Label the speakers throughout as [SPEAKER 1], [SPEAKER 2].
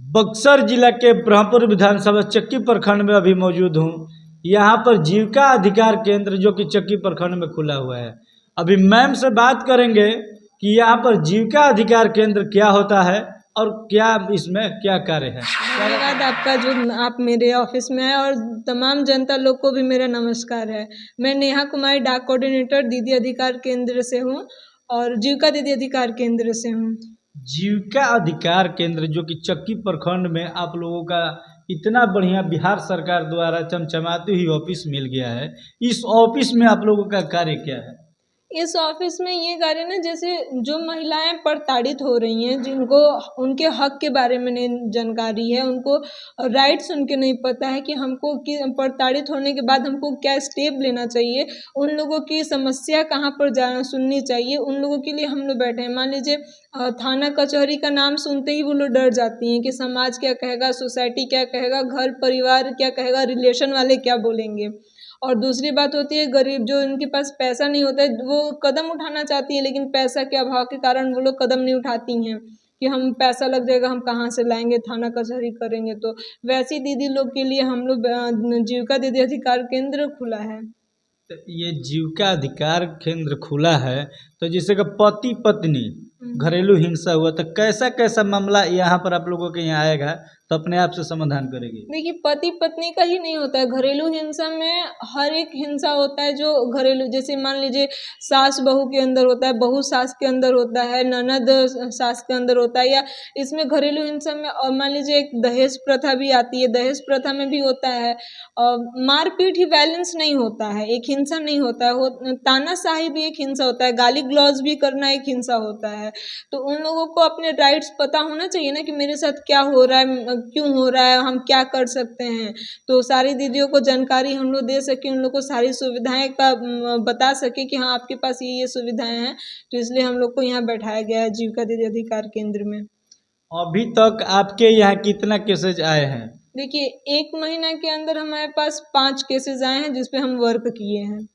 [SPEAKER 1] बक्सर जिला के ब्रह्मपुर विधानसभा चक्की प्रखंड में अभी मौजूद हूँ। यहाँ पर जीविका अधिकार केंद्र जो कि चक्की प्रखंड में खुला हुआ है। अभी मैम से बात करेंगे कि यहाँ पर जीविका अधिकार केंद्र क्या होता है और क्या इसमें क्या कार्य है।
[SPEAKER 2] धन्यवाद आपका जो आप मेरे ऑफिस में हैं और तमाम जनता लोग को भी मेरा नमस्कार है। मैं नेहा कुमारी डाक कोऑर्डिनेटर दीदी अधिकार केंद्र से हूँ और जीविका दीदी अधिकार केंद्र से हूँ।
[SPEAKER 1] जीविका अधिकार केंद्र जो कि चक्की प्रखंड में आप लोगों का इतना बढ़िया बिहार सरकार द्वारा चमचमाती हुई ऑफिस मिल गया है, इस ऑफिस में आप लोगों का कार्य क्या है?
[SPEAKER 2] इस ऑफिस में ये कार्य ना, जैसे जो महिलाएं प्रताड़ित हो रही हैं, जिनको उनके हक के बारे में नहीं जानकारी है, उनको राइट्स उनके नहीं पता है कि हमको कि प्रताड़ित होने के बाद हमको क्या स्टेप लेना चाहिए, उन लोगों की समस्या कहाँ पर जाना सुननी चाहिए, उन लोगों के लिए हम लोग बैठे हैं। मान लीजिए थाना कचहरी का नाम सुनते ही वो लोग डर जाती हैं कि समाज क्या कहेगा, सोसाइटी क्या कहेगा, घर परिवार क्या कहेगा, रिलेशन वाले क्या बोलेंगे। और दूसरी बात होती है गरीब, जो इनके पास पैसा नहीं होता है, वो कदम उठाना चाहती है लेकिन पैसा के अभाव के कारण वो लोग कदम नहीं उठाती हैं कि हम पैसा लग जाएगा, हम कहाँ से लाएंगे, थाना कचहरी करेंगे। तो वैसी दीदी लोग के लिए हम लोग जीविका दीदी अधिकार केंद्र खुला है।
[SPEAKER 1] तो ये जीविका अधिकार केंद्र खुला है, तो जैसे कि पति पत्नी घरेलू हिंसा हुआ तो कैसा कैसा मामला यहाँ पर आप लोगों के यहाँ आएगा तो अपने आप से समाधान करेगी?
[SPEAKER 2] देखिए, पति पत्नी का ही नहीं होता है, घरेलू हिंसा में हर एक हिंसा होता है जो घरेलू, जैसे मान लीजिए सास बहू के अंदर होता है, बहू सास के अंदर होता है, ननद सास के अंदर होता है, या इसमें घरेलू हिंसा में और मान लीजिए एक दहेज प्रथा भी आती है, दहेज प्रथा में भी होता है। मारपीट ही वायलेंस नहीं होता है, एक हिंसा नहीं होता है, तानाशाही भी एक हिंसा होता है, गाली ग्लौज भी करना एक हिंसा होता है। तो उन लोगों को अपने राइट्स पता होना चाहिए ना कि मेरे साथ क्या हो रहा है, क्यों हो रहा है, हम क्या कर सकते हैं। तो सारी दीदियों को जानकारी हम लोग दे सके, उन लोग को सारी सुविधाएं का बता सके कि हाँ आपके पास ये सुविधाएं हैं। तो इसलिए हम लोग को यहाँ बैठाया गया है जीविका दीदी अधिकार केंद्र में।
[SPEAKER 1] अभी तक आपके यहाँ कितना केसेज आए हैं?
[SPEAKER 2] देखिए, 1 महीना के अंदर हमारे पास 5 केसेस आए हैं जिसपे हम वर्क किए हैं।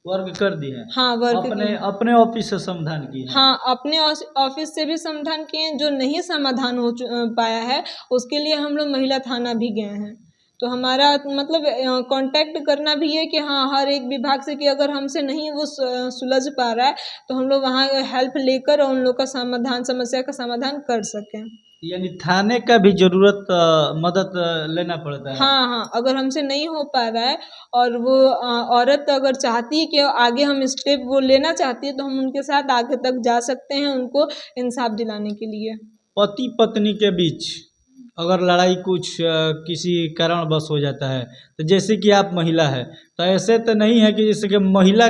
[SPEAKER 1] वर्क कर दिए हैं?
[SPEAKER 2] हाँ, वर्क
[SPEAKER 1] अपने ऑफिस से समाधान किए हैं?
[SPEAKER 2] हाँ, अपने ऑफिस से भी समाधान किए हैं। जो नहीं समाधान हो पाया है उसके लिए हम लोग महिला थाना भी गए हैं। तो हमारा मतलब कांटेक्ट करना भी है कि हाँ हर एक विभाग से कि अगर हमसे नहीं वो सुलझ पा रहा है तो हम लोग वहाँ हेल्प लेकर और उन लोग का समाधान, समस्या का समाधान कर सकें।
[SPEAKER 1] यानी थाने का भी जरूरत मदद लेना पड़ता है?
[SPEAKER 2] हाँ हाँ, अगर हमसे नहीं हो पा रहा है और वो औरत अगर चाहती है कि आगे हम स्टेप वो लेना चाहती है तो हम उनके साथ आगे तक जा सकते हैं उनको इंसाफ दिलाने के लिए।
[SPEAKER 1] पति पत्नी के बीच अगर लड़ाई कुछ किसी कारणवश हो जाता है, तो जैसे कि आप महिला है तो ऐसे तो नहीं है कि जैसे कि महिला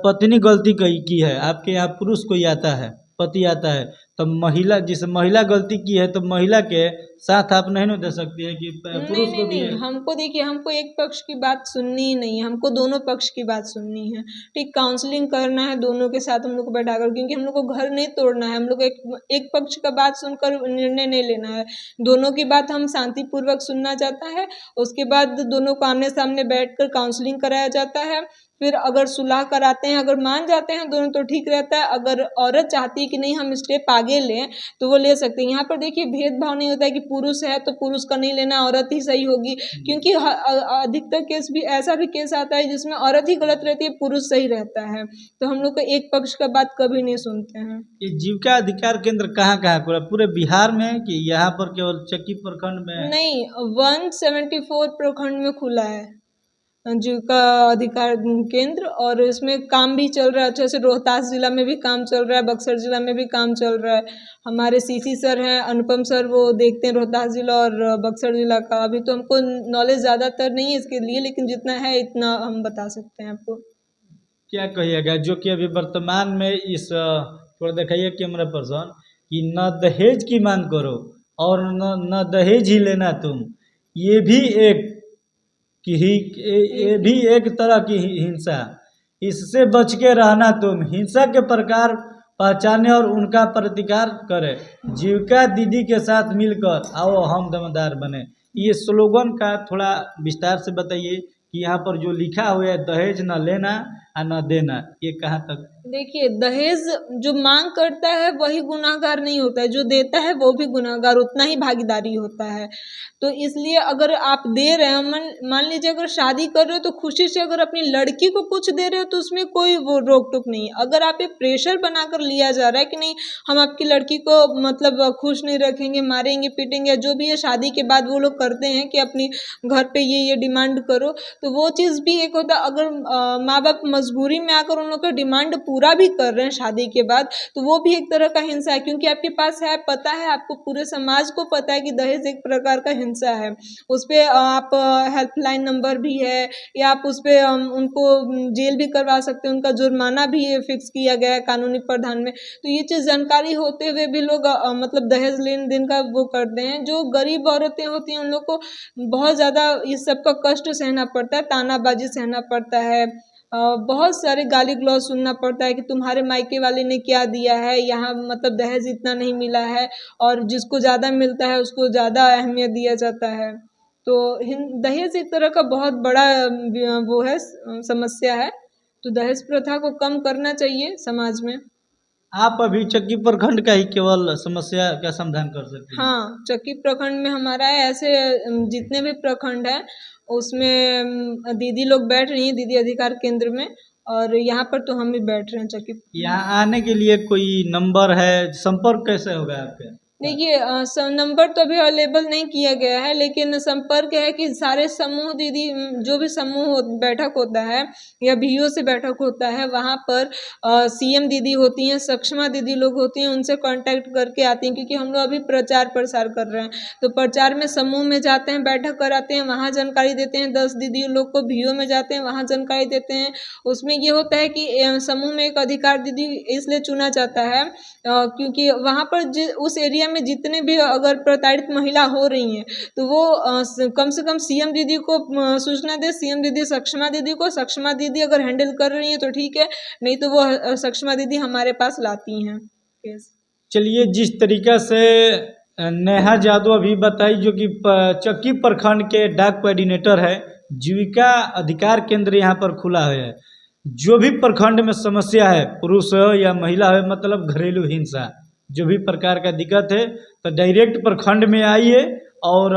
[SPEAKER 1] पत्नी गलती की है, आपके यहाँ पुरुष कोई आता है, पति आता है, तो महिला जिस महिला गलती की है तो महिला के साथ आप नहीं दे सकती है कि पुरुष को भी?
[SPEAKER 2] नहीं, हमको देखिए, हमको एक पक्ष की बात सुननी ही नहीं है, हमको दोनों पक्ष की बात सुननी है। ठीक, काउंसलिंग करना है दोनों के साथ हम लोग को बैठाकर, क्योंकि हम लोग को घर नहीं तोड़ना है, हम लोग एक पक्ष का बात सुनकर निर्णय नहीं लेना है। दोनों की बात हम शांतिपूर्वक सुनना चाहता है। उसके बाद दोनों को आमने सामने बैठकर काउंसलिंग कराया जाता है। फिर अगर सुलह कराते हैं, अगर मान जाते हैं दोनों तो ठीक रहता है। अगर औरत चाहती है कि नहीं हम स्टेप आगे लें तो वो ले सकते हैं। यहाँ पर देखिए भेदभाव नहीं होता है कि पुरुष है तो पुरुष का नहीं लेना, औरत ही सही होगी, क्योंकि अधिकतर केस भी ऐसा भी केस आता है जिसमें औरत ही गलत रहती है, पुरुष सही रहता है। तो हम लोग को एक पक्ष का बात कभी नहीं सुनते हैं।
[SPEAKER 1] ये जीविका अधिकार केंद्र कहाँ कहाँ खुला, पूरे बिहार में कि यहाँ पर केवल चक्की प्रखंड में?
[SPEAKER 2] नहीं, 174 प्रखंड में खुला है जीविका अधिकार केंद्र, और इसमें काम भी चल रहा है अच्छे से। रोहतास जिला में भी काम चल रहा है, बक्सर जिला में भी काम चल रहा है। हमारे सीसी सर हैं अनुपम सर, वो देखते हैं रोहतास जिला और बक्सर जिला का। अभी तो हमको नॉलेज ज़्यादातर नहीं है इसके लिए, लेकिन जितना है इतना हम बता सकते हैं आपको।
[SPEAKER 1] क्या कहिएगा जो कि अभी वर्तमान में इस थोड़ा दिखाइए कैमरा पर्सन कि न दहेज की मांग करो और न दहेज ही लेना तुम, ये भी एक ये भी एक तरह की हिंसा, इससे बच के रहना तुम, हिंसा के प्रकार पहचाने और उनका प्रतिकार करें, जीविका दीदी के साथ मिलकर आओ हम दमदार बने। ये स्लोगन का थोड़ा विस्तार से बताइए कि यहाँ पर जो लिखा हुआ है दहेज न लेना और न देना, ये कहाँ तक?
[SPEAKER 2] देखिए, दहेज जो मांग करता है वही गुनहगार नहीं होता है, जो देता है वो भी गुनहगार उतना ही भागीदारी होता है। तो इसलिए अगर आप दे रहे हैं, मान लीजिए अगर शादी कर रहे हो तो खुशी से अगर अपनी लड़की को कुछ दे रहे हो तो उसमें कोई वो रोक टोक नहीं है। अगर आप ये प्रेशर बनाकर लिया जा रहा है कि नहीं हम आपकी लड़की को मतलब खुश नहीं रखेंगे, मारेंगे पीटेंगे, जो भी है शादी के बाद वो लोग करते हैं कि अपनी घर पे ये डिमांड करो, तो वो चीज़ भी एक होता है। अगर माँ बाप मजबूरी में आकर उन लोग का डिमांड पूरा भी कर रहे हैं शादी के बाद, तो वो भी एक तरह का हिंसा है, क्योंकि आपके पास है, पता है, आपको पूरे समाज को पता है कि दहेज एक प्रकार का हिंसा है। उस पे आप हेल्पलाइन नंबर भी है, या आप उस पे उनको जेल भी करवा सकते हैं, उनका जुर्माना भी फिक्स किया गया है कानूनी प्रावधान में। तो ये चीज़ जानकारी होते हुए भी लोग मतलब दहेज लेन देन का वो करते हैं। जो गरीब औरतें होती हैं उन लोग को बहुत ज़्यादा इस सब का कष्ट सहना पड़ता है, तानाबाजी सहना पड़ता है, बहुत सारे गाली गलौज सुनना पड़ता है कि तुम्हारे मायके वाले ने क्या दिया है, यहाँ मतलब दहेज इतना नहीं मिला है, और जिसको ज़्यादा मिलता है उसको ज़्यादा अहमियत दिया जाता है। तो दहेज एक तरह का बहुत बड़ा वो है, समस्या है। तो दहेज प्रथा को कम करना चाहिए समाज में।
[SPEAKER 1] आप अभी चक्की प्रखंड का ही केवल समस्या का समाधान कर सकते हैं?
[SPEAKER 2] हाँ, चक्की प्रखंड में हमारा है, ऐसे जितने भी प्रखंड हैं उसमें दीदी लोग बैठ रही हैं, दीदी अधिकार केंद्र में, और यहाँ पर तो हम भी बैठ रहे हैं चक्की।
[SPEAKER 1] यहाँ आने के लिए कोई नंबर है, संपर्क कैसे होगा आपके?
[SPEAKER 2] देखिए, नंबर तो अभी अवेलेबल नहीं किया गया है, लेकिन संपर्क है कि सारे समूह दीदी जो भी समूह बैठक होता है या बीओ से बैठक होता है, वहाँ पर सीएम दीदी होती हैं, सक्षमा दीदी लोग होती हैं, उनसे कांटेक्ट करके आती हैं, क्योंकि हम लोग अभी प्रचार प्रसार कर रहे हैं। तो प्रचार में समूह में जाते हैं, बैठक कराते हैं, वहाँ जानकारी देते हैं, 10 दीदी लोग को बीओ में जाते हैं, वहाँ जानकारी देते हैं। उसमें ये होता है कि समूह में एक अधिकार दीदी इसलिए चुना जाता है क्योंकि वहाँ पर उस एरिया में जितने भी अगर प्रताड़ित महिला हो रही हैं तो वो कम से कम सीएम दीदी को सूचना दे, सीएम दीदी सक्षमा दीदी को, सक्षमा दीदी अगर हैंडल कर रही हैं तो ठीक है, नहीं तो वो सक्षमा दीदी हमारे पास लाती हैं केस।
[SPEAKER 1] चलिए, जिस तरीका से नेहा यादव अभी बताई, जो कि चक्की प्रखंड के डाक कोऑर्डिनेटर है, जीविका अधिकार केंद्र यहाँ पर खुला है। जो भी प्रखंड में समस्या है, पुरुष हो या महिला हो, मतलब घरेलू हिंसा, जो भी प्रकार का दिक्कत है, तो डायरेक्ट प्रखंड में आइए और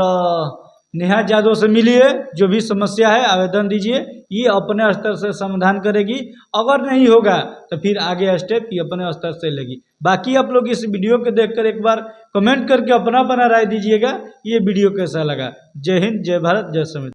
[SPEAKER 1] नेहा यादव से मिलिए, जो भी समस्या है आवेदन दीजिए, ये अपने स्तर से समाधान करेगी। अगर नहीं होगा तो फिर आगे स्टेप ये अपने स्तर से लेगी। बाकी आप लोग इस वीडियो को देखकर एक बार कमेंट करके अपना राय दीजिएगा, ये वीडियो कैसा लगा। जय हिंद, जय भारत, जय संविधान।